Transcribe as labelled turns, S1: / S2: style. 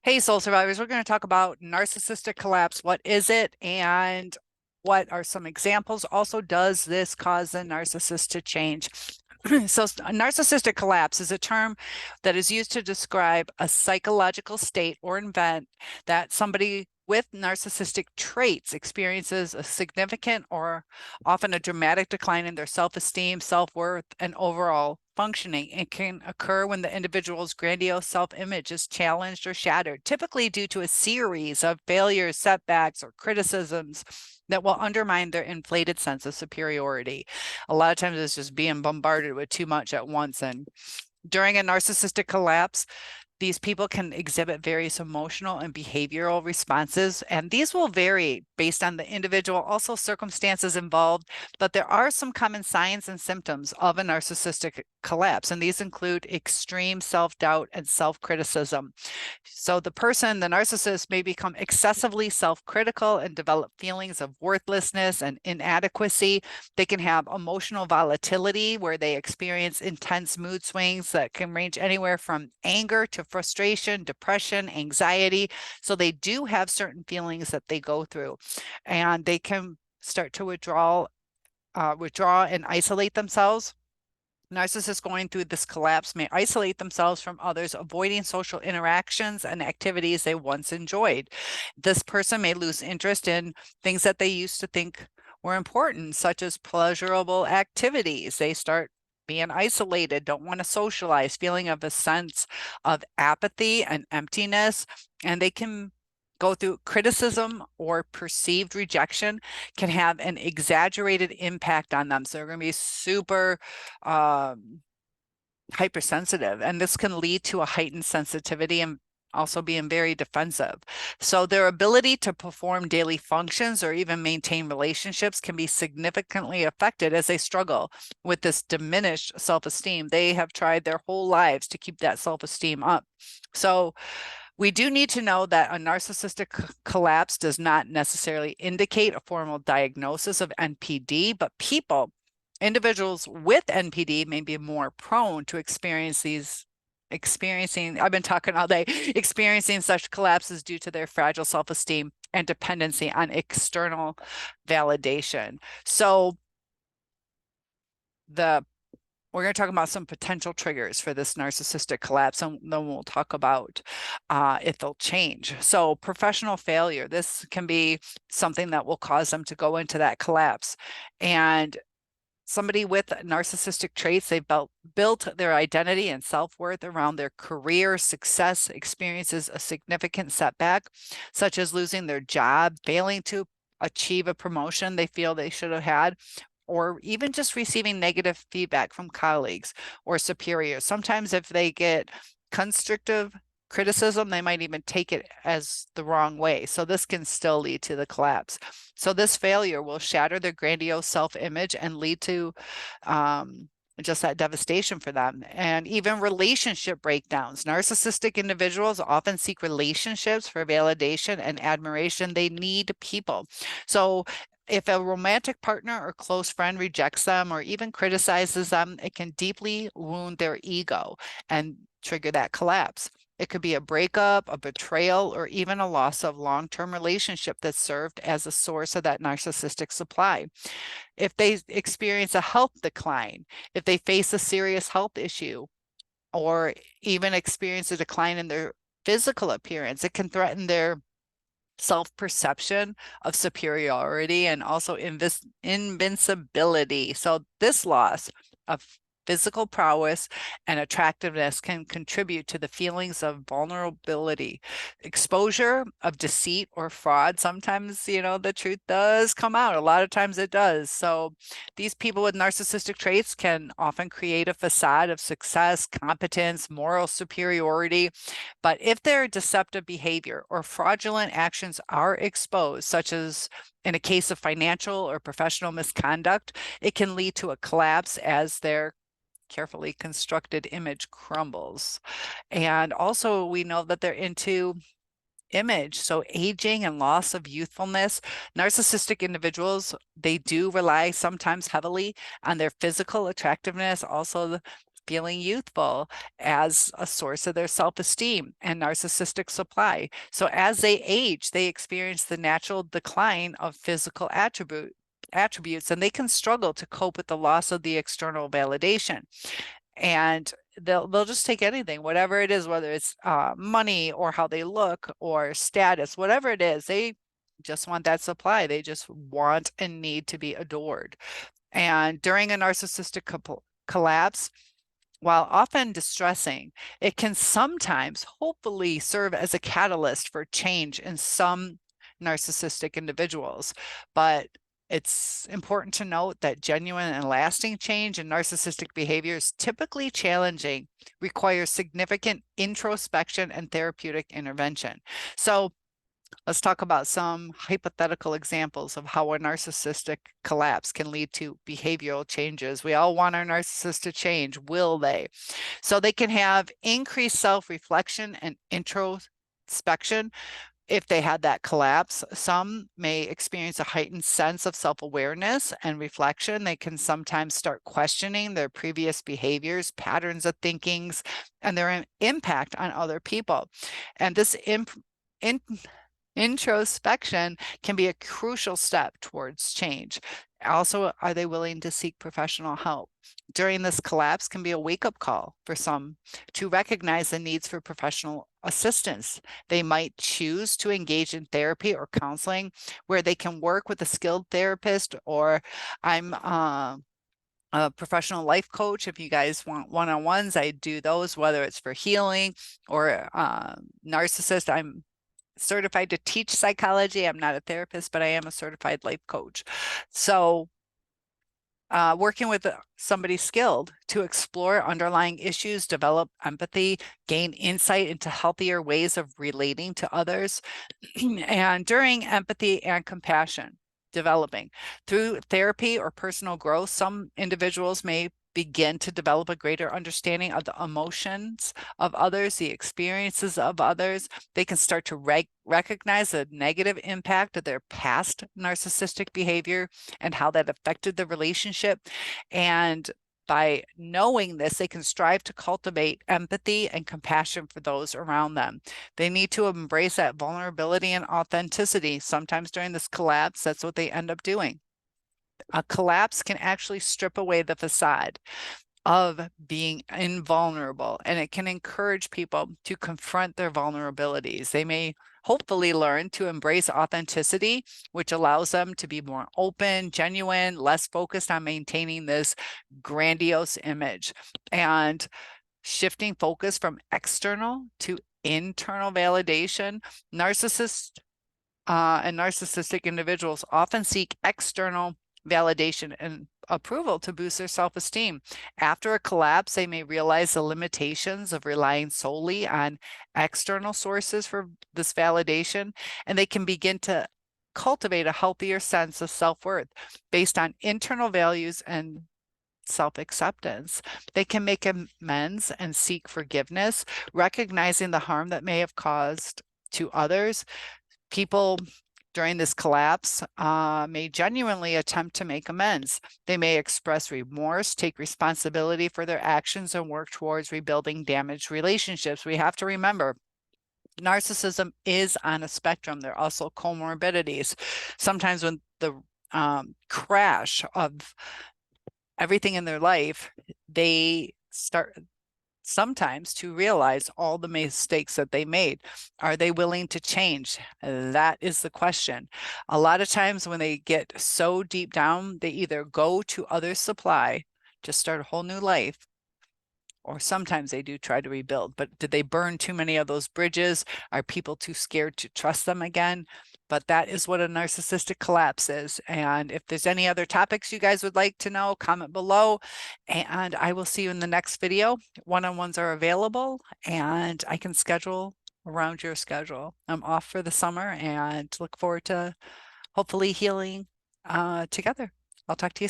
S1: Hey, soul survivors, we're going to talk about narcissistic collapse. What is it, and what are some examples? Also, does this cause the narcissist to change? So, narcissistic collapse is a term that is used to describe a psychological state or event that somebody with narcissistic traits experiences a significant or often a dramatic decline in their self-esteem, self-worth, and overall functioning. It can occur when the individual's grandiose self-image is challenged or shattered, typically due to a series of failures, setbacks, or criticisms that will undermine their inflated sense of superiority. A lot of times it's just being bombarded with too much at once. And during a narcissistic collapse, these people can exhibit various emotional and behavioral responses, and these will vary based on the individual, also circumstances involved, but there are some common signs and symptoms of a narcissistic collapse, and these include extreme self-doubt and self-criticism. So the narcissist, may become excessively self-critical and develop feelings of worthlessness and inadequacy. They can have emotional volatility where they experience intense mood swings that can range anywhere from anger to frustration, depression, anxiety. So they do have certain feelings that they go through, and they can start to withdraw and isolate themselves. Narcissists going through this collapse may isolate themselves from others, avoiding social interactions and activities they once enjoyed. This person may lose interest in things that they used to think were important, such as pleasurable activities. They start being isolated, don't want to socialize, feeling of a sense of apathy and emptiness, and they can go through criticism or perceived rejection can have an exaggerated impact on them. So they're going to be super hypersensitive, and this can lead to a heightened sensitivity and also being very defensive. So their ability to perform daily functions or even maintain relationships can be significantly affected as they struggle with this diminished self-esteem. They have tried their whole lives to keep that self-esteem up. So we do need to know that a narcissistic collapse does not necessarily indicate a formal diagnosis of NPD, but individuals with NPD may be more prone to I've been talking all day, experiencing such collapses due to their fragile self-esteem and dependency on external validation. So we're going to talk about some potential triggers for this narcissistic collapse, and then we'll talk about if they'll change. So professional failure, this can be something that will cause them to go into that collapse. And somebody with narcissistic traits, they've built their identity and self-worth around their career success, experiences a significant setback, such as losing their job, failing to achieve a promotion they feel they should have had, or even just receiving negative feedback from colleagues or superiors. Sometimes if they get constructive criticism, they might even take it as the wrong way. So this can still lead to the collapse. So this failure will shatter their grandiose self-image and lead to just that devastation for them. And even relationship breakdowns. Narcissistic individuals often seek relationships for validation and admiration. They need people. So if a romantic partner or close friend rejects them or even criticizes them, it can deeply wound their ego and trigger that collapse. It could be a breakup, a betrayal, or even a loss of long-term relationship that served as a source of that narcissistic supply. If they experience a health decline, if they face a serious health issue, or even experience a decline in their physical appearance, it can threaten their self-perception of superiority and also invincibility. So this loss of physical prowess and attractiveness can contribute to the feelings of vulnerability. Exposure of deceit or fraud, sometimes, the truth does come out. A lot of times it does. So these people with narcissistic traits can often create a facade of success, competence, moral superiority. But if their deceptive behavior or fraudulent actions are exposed, such as in a case of financial or professional misconduct, it can lead to a collapse as their carefully constructed image crumbles. And also we know that they're into image, so aging and loss of youthfulness. Narcissistic individuals, they do rely sometimes heavily on their physical attractiveness, also feeling youthful as a source of their self-esteem and narcissistic supply. So as they age, they experience the natural decline of physical attributes, and they can struggle to cope with the loss of the external validation. And they'll just take anything, whatever it is, whether it's money or how they look or status, whatever it is, they just want that supply. They just want and need to be adored. And during a narcissistic collapse, while often distressing, it can sometimes hopefully serve as a catalyst for change in some narcissistic individuals. But it's important to note that genuine and lasting change in narcissistic behavior is typically challenging, requires significant introspection and therapeutic intervention. So let's talk about some hypothetical examples of how a narcissistic collapse can lead to behavioral changes. We all want our narcissist to change. Will they? So they can have increased self-reflection and introspection. If they had that collapse, some may experience a heightened sense of self-awareness and reflection. They can sometimes start questioning their previous behaviors, patterns of thinkings, and their impact on other people. And this introspection can be a crucial step towards change. Also, are they willing to seek professional help? During this collapse can be a wake-up call for some to recognize the needs for professional assistance. They might choose to engage in therapy or counseling where they can work with a skilled therapist, or I'm a professional life coach. If you guys want one-on-ones, I do those, whether it's for healing or narcissist. I'm certified to teach psychology. I'm not a therapist, but I am a certified life coach. So working with somebody skilled to explore underlying issues, develop empathy, gain insight into healthier ways of relating to others. And during empathy and compassion developing through therapy or personal growth, some individuals may begin to develop a greater understanding of the emotions of others, the experiences of others. They can start to recognize the negative impact of their past narcissistic behavior and how that affected the relationship. And by knowing this, they can strive to cultivate empathy and compassion for those around them. They need to embrace that vulnerability and authenticity. Sometimes during this collapse, that's what they end up doing. A collapse can actually strip away the facade of being invulnerable, and it can encourage people to confront their vulnerabilities. They may hopefully learn to embrace authenticity, which allows them to be more open, genuine, less focused on maintaining this grandiose image. And shifting focus from external to internal validation, narcissists and narcissistic individuals often seek external validation and approval to boost their self-esteem. After a collapse, they may realize the limitations of relying solely on external sources for this validation, and they can begin to cultivate a healthier sense of self-worth based on internal values and self-acceptance. They can make amends and seek forgiveness, recognizing the harm that may have caused to others. People during this collapse may genuinely attempt to make amends. They may express remorse, take responsibility for their actions, and work towards rebuilding damaged relationships. We have to remember, narcissism is on a spectrum. There are also comorbidities. Sometimes when the crash of everything in their life, they start sometimes to realize all the mistakes that they made. Are they willing to change? That is the question. A lot of times when they get so deep down, they either go to other supply to start a whole new life, or sometimes they do try to rebuild. But did they burn too many of those bridges? Are people too scared to trust them again? But that is what a narcissistic collapse is. And if there's any other topics you guys would like to know, comment below, and I will see you in the next video. One-on-ones are available, and I can schedule around your schedule. I'm off for the summer and look forward to hopefully healing together. I'll talk to you soon.